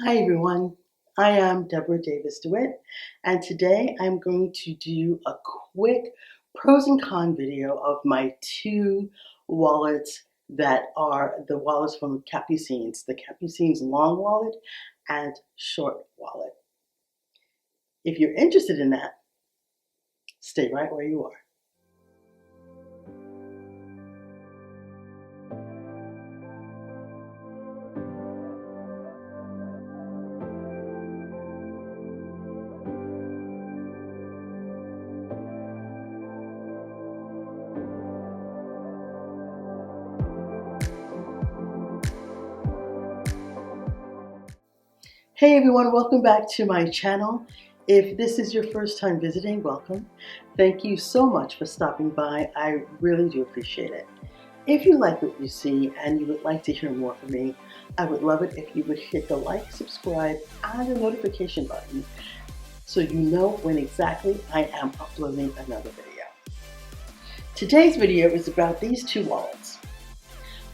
Hi everyone, I am Deborah Davis DeWitt, and today I'm going to do a quick pros and cons video of my two wallets that are the wallets from Capucines, the Capucines long wallet and short wallet. If you're interested in that, stay right where you are. Hey everyone, welcome back to my channel. If this is your first time visiting, welcome. Thank you so much for stopping by. I really do appreciate it. If you like what you see and you would like to hear more from me, I would love it if you would hit the like, subscribe, and the notification button so you know when exactly I am uploading another video. Today's video is about these two wallets.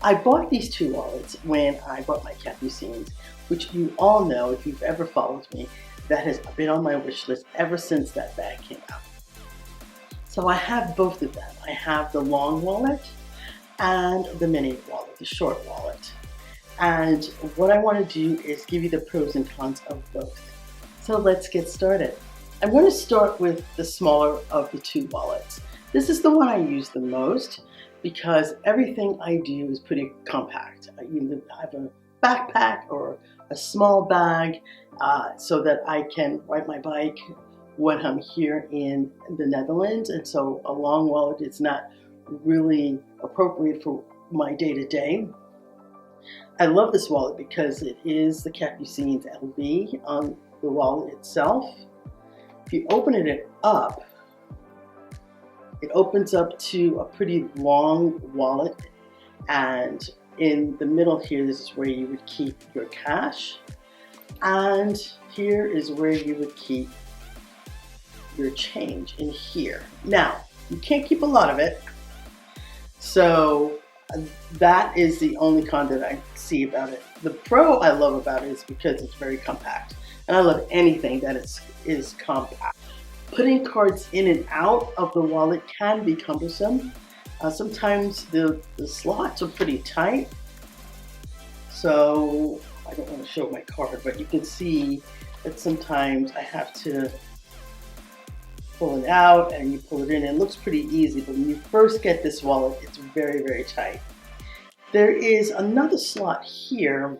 I bought these two wallets when I bought my Capucines, which you all know, if you've ever followed me, that has been on my wish list ever since that bag came out. So I have both of them. I have the long wallet and the mini wallet, the short wallet. And what I want to do is give you the pros and cons of both. So let's get started. I'm going to start with the smaller of the two wallets. This is the one I use the most because everything I do is pretty compact. I either have a backpack or a small bag so that I can ride my bike when I'm here in the Netherlands, and so a long wallet is not really appropriate for my day-to-day. I love this wallet because it is the Capucines LV on the wallet itself. If you open it up, it opens up to a pretty long wallet, and in the middle here, this is where you would keep your cash, and here is where you would keep your change in here. Now, you can't keep a lot of it, so that is the only con that I see about it. The pro I love about it is because it's very compact, and I love anything that is compact. Putting cards in and out of the wallet can be cumbersome. Sometimes the slots are pretty tight, so I don't want to show my card, but you can see that sometimes I have to pull it out and you pull it in. It looks pretty easy, but when you first get this wallet, it's very, very tight. There is another slot here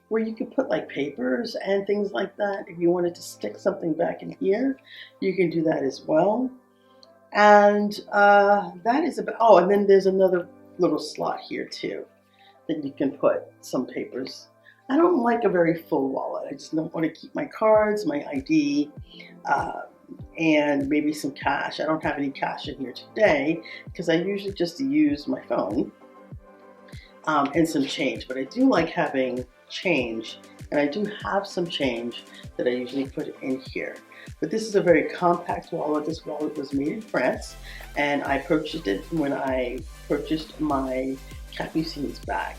where you can put like papers and things like that. If you wanted to stick something back in here, you can do that as well. And that is about, oh, and then there's another little slot here too that you can put some papers. I don't like a very full wallet. I just don't want to keep my cards, my ID, and maybe some cash. I don't have any cash in here today because I usually just use my phone and some change, but I do like having change, and I do have some change that I usually put in here. But this is a very compact wallet. This wallet was made in France, and I purchased it when I purchased my Capucines bag.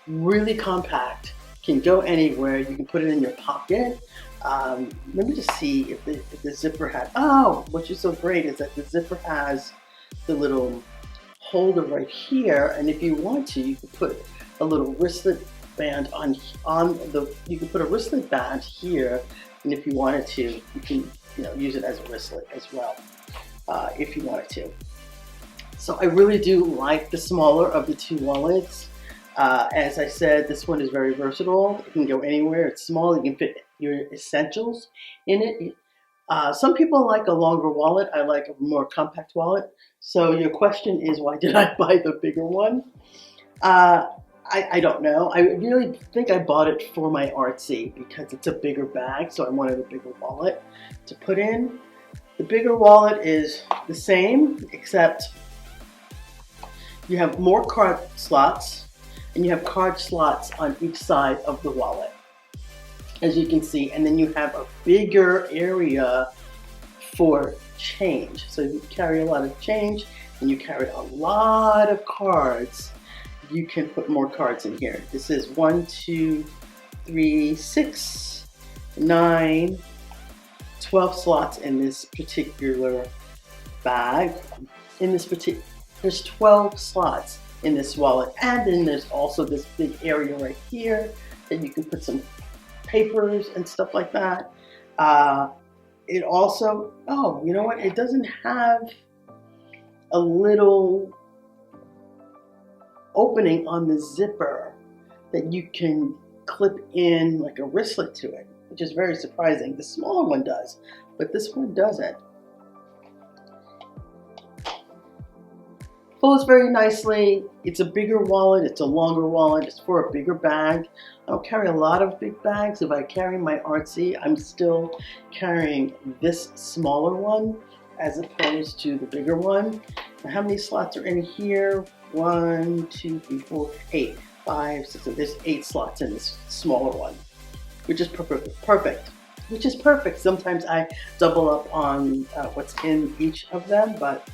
Really compact, can go anywhere. You can put it in your pocket. Let me just see if the zipper had, oh, what is so great is that the zipper has the little holder right here, and if you want to, you can put a little wristlet band on the, you can put a wristlet band here, and if you wanted to, you can use it as a wristlet as well, if you wanted to. So I really do like the smaller of the two wallets. As I said, this one is very versatile. It can go anywhere. It's small. You can fit your essentials in it. Some people like a longer wallet. I like a more compact wallet. So your question is, why did I buy the bigger one? I don't know. I really think I bought it for my artsy because it's a bigger bag, so I wanted a bigger wallet to put in. The bigger wallet is the same, except you have more card slots, and you have card slots on each side of the wallet, as you can see, and then you have a bigger area for change. So if you carry a lot of change and you carry a lot of cards, you can put more cards in here. This is 1, 2, 3, 6, 9, 12 slots in this particular bag. There's 12 slots in this wallet, and then there's also this big area right here that you can put some papers and stuff like that. It also, oh, you know what? It doesn't have a little opening on the zipper that you can clip in like a wristlet to it, which is very surprising. The smaller one does, but this one doesn't. Folds very nicely. It's a bigger wallet, it's a longer wallet, it's for a bigger bag. I don't carry a lot of big bags. If I carry my artsy, I'm still carrying this smaller one as opposed to the bigger one. Now, how many slots are in here? 1, 2, 3, 4, 8, 5, 6, 7. There's 8 slots in this smaller one, which is perfect. Which is perfect. Sometimes I double up on what's in each of them, but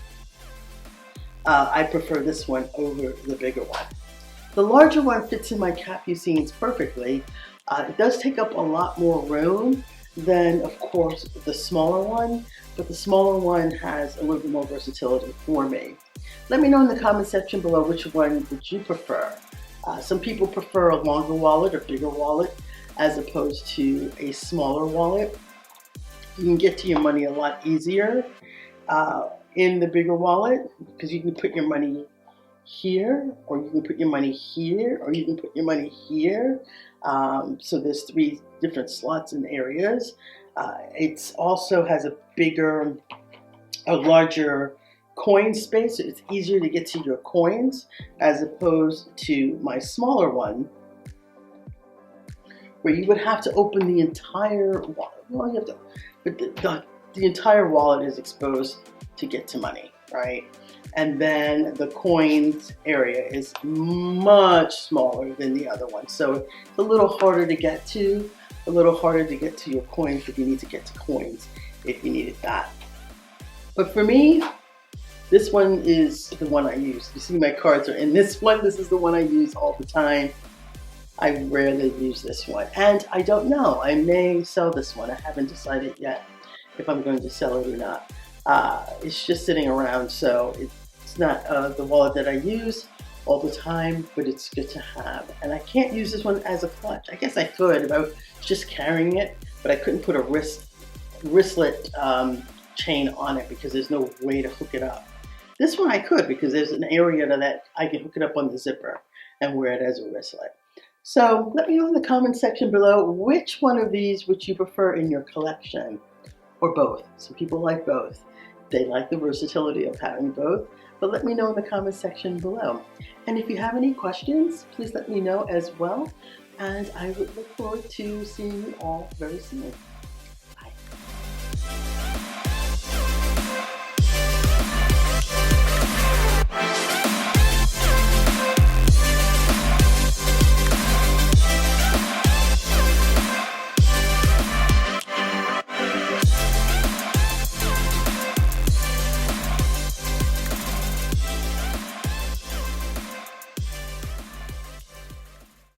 I prefer this one over the bigger one. The larger one fits in my Capucines perfectly. It does take up a lot more room than, of course, the smaller one, but the smaller one has a little bit more versatility for me. Let me know in the comment section below which one would you prefer. Some people prefer a longer wallet or bigger wallet as opposed to a smaller wallet. You can get to your money a lot easier in the bigger wallet because you can put your money here, or you can put your money here, or you can put your money here. So there's 3 different slots and areas. It also has a larger coin space, so it's easier to get to your coins as opposed to my smaller one, where you would have to open the entire wallet. Well, you have to, but the entire wallet is exposed to get to money, right? And then the coins area is much smaller than the other one. So it's a little harder to get to, your coins if you need to get to coins, if you needed that. But for me, this one is the one I use. You see my cards are in this one. This is the one I use all the time. I rarely use this one. And I don't know, I may sell this one. I haven't decided yet if I'm going to sell it or not. It's just sitting around, so it's not the wallet that I use all the time, but it's good to have. And I can't use this one as a clutch. I guess I could if I was just carrying it, but I couldn't put a wristlet chain on it because there's no way to hook it up. This one I could because there's an area that I can hook it up on the zipper and wear it as a wristlet. So let me know in the comment section below which one of these would you prefer in your collection, or both. Some people like both. They like the versatility of having both, but let me know in the comment section below. And if you have any questions, please let me know as well, and I would look forward to seeing you all very soon.